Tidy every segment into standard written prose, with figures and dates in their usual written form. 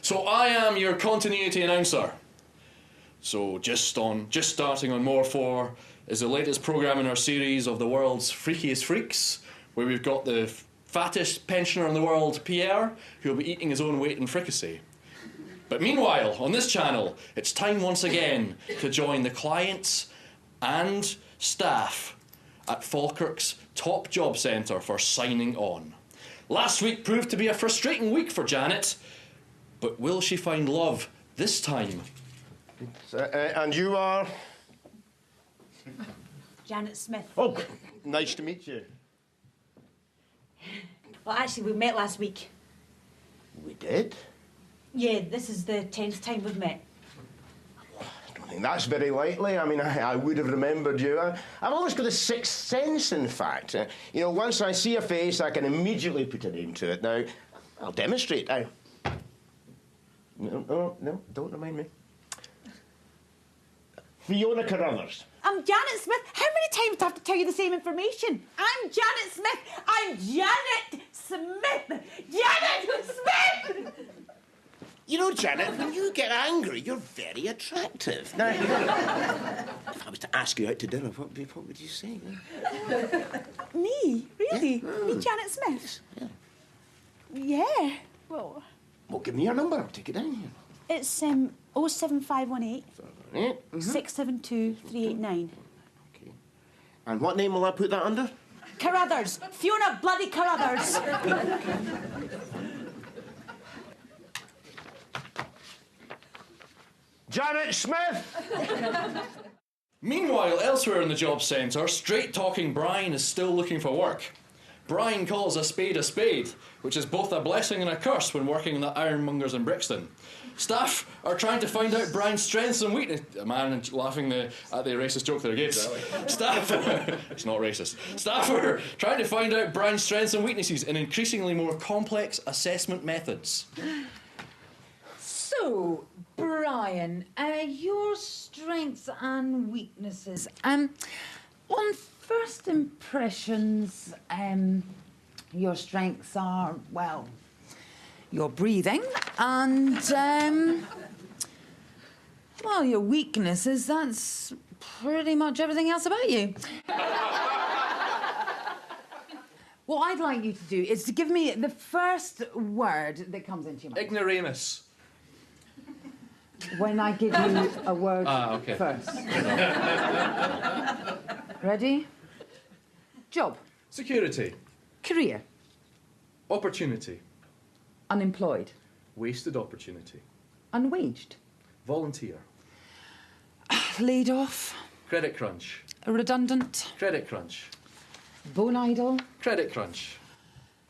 So I am your continuity announcer. So just starting on More 4 is the latest programme in our series of the world's freakiest freaks, where we've got the fattest pensioner in the world, Pierre, who'll be eating his own weight in fricassee. But meanwhile, on this channel, it's time once again to join the clients and staff at Falkirk's top job centre for signing on. Last week proved to be a frustrating week for Janet, but will she find love this time? And you are? Janet Smith. Oh, nice to meet you. Well, actually, we met last week. We did? Yeah, this is the 10th time we've met. I don't think that's very likely. I mean, I would have remembered you. I've always got a sixth sense, in fact. You know, once I see a face, I can immediately put a name to it. Now, I'll demonstrate. No, don't remind me. Fiona Carruthers. I'm Janet Smith. How many times do I have to tell you the same information? I'm Janet Smith. I'm Janet Smith. Janet Smith! You know, Janet, when you get angry, you're very attractive. Now, if I was to ask you out to dinner, what would you say? Me? Really? Yeah. Me, Janet Smith? Yeah. Yeah. Well, Give me your number. I'll take it down here. it's 07518 Right. 672 389. Okay. And what name will I put that under? Carruthers. Fiona bloody Carruthers. Janet Smith! Meanwhile, elsewhere in the job centre, straight-talking Brian is still looking for work. Brian calls a spade, which is both a blessing and a curse when working in the ironmongers in Brixton. Staff are trying to find out Brian's strengths and weaknesses. A man laughing at the racist joke there again. Staff, it's not racist. Staff are trying to find out Brian's strengths and weaknesses in increasingly more complex assessment methods. So, Brian, your strengths and weaknesses. On first impressions, your strengths are, well, your breathing, and, well, your weaknesses, that's pretty much everything else about you. What I'd like you to do is to give me the first word that comes into your mind. Ignoramus. When I give you a word okay. first. Ready? Job. Security. Career. Opportunity. Unemployed. Wasted opportunity. Unwaged. Volunteer. Laid off. Credit crunch. Redundant. Credit crunch. Bone idle. Credit crunch.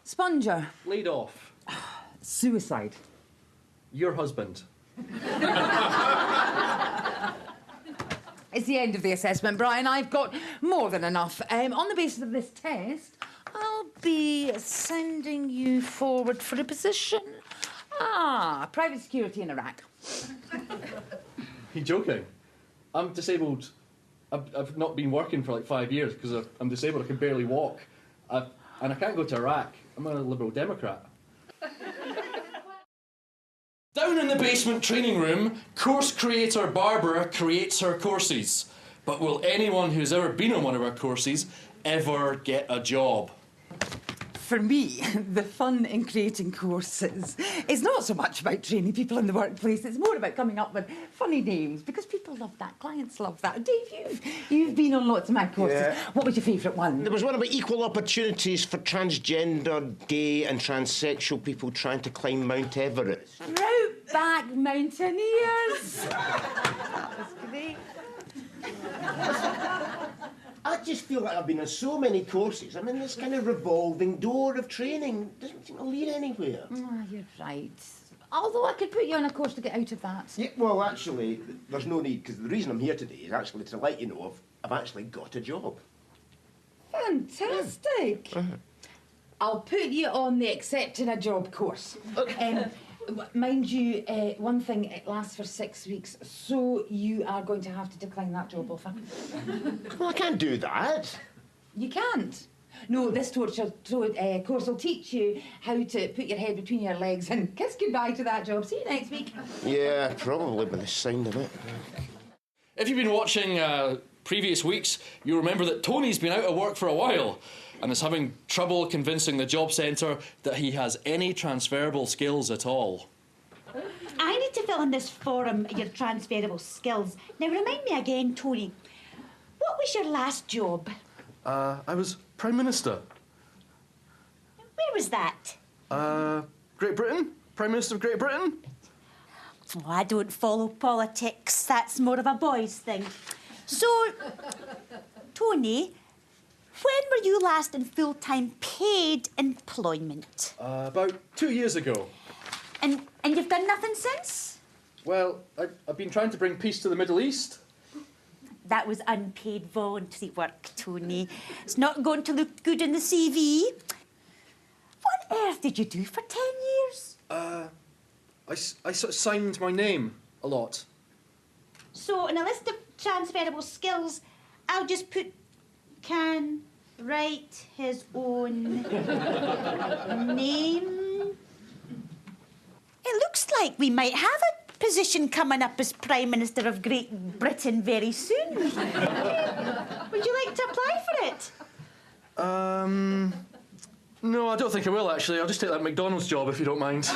Sponger. Laid off. Suicide. Your husband. It's the end of the assessment, Brian. I've got more than enough. On the basis of this test, I'll be sending you forward for a position. Private security in Iraq. You joking? I'm disabled. I've not been working for like 5 years because I'm disabled. I can barely walk. And I can't go to Iraq. I'm a Liberal Democrat. Down in the basement training room, course creator Barbara creates her courses. But will anyone who's ever been on one of her courses ever get a job? For me, the fun in creating courses is not so much about training people in the workplace, it's more about coming up with funny names, because people love that, clients love that. Dave, you've been on lots of my courses. Yeah. What was your favourite one? There was one about equal opportunities for transgender, gay and transsexual people trying to climb Mount Everest. Outback mountaineers! That was great. I just feel like I've been on so many courses. I'm in this kind of revolving door of training. Doesn't seem to lead anywhere. You're right. Although I could put you on a course to get out of that. Yeah, well, actually, there's no need, because the reason I'm here today is actually to let you know I've actually got a job. Fantastic. I'll put you on the accepting a job course. Mind you, one thing, it lasts for 6 weeks, so you are going to have to decline that job offer. Well, I can't do that. You can't. No, this course will teach you how to put your head between your legs and kiss goodbye to that job. See you next week. Yeah, probably by the sound of it. If you've been watching previous weeks, you'll remember that Tony's been out of work for a while and is having trouble convincing the job centre that he has any transferable skills at all. I need to fill in this form, your transferable skills. Now, remind me again, Tony, what was your last job? I was Prime Minister. Where was that? Great Britain? Prime Minister of Great Britain? Oh, I don't follow politics. That's more of a boys' thing. So, Tony, when were you last in full-time paid employment? About 2 years ago. And you've done nothing since? Well, I've been trying to bring peace to the Middle East. That was unpaid voluntary work, Tony. It's not going to look good in the CV. What on earth did you do for 10 years? I sort of signed my name a lot. So, in a list of transferable skills, I'll just put can write his own name. It looks like we might have a position coming up as Prime Minister of Great Britain very soon. Would you like to apply for it? No, I don't think I will, actually. I'll just take that McDonald's job, if you don't mind.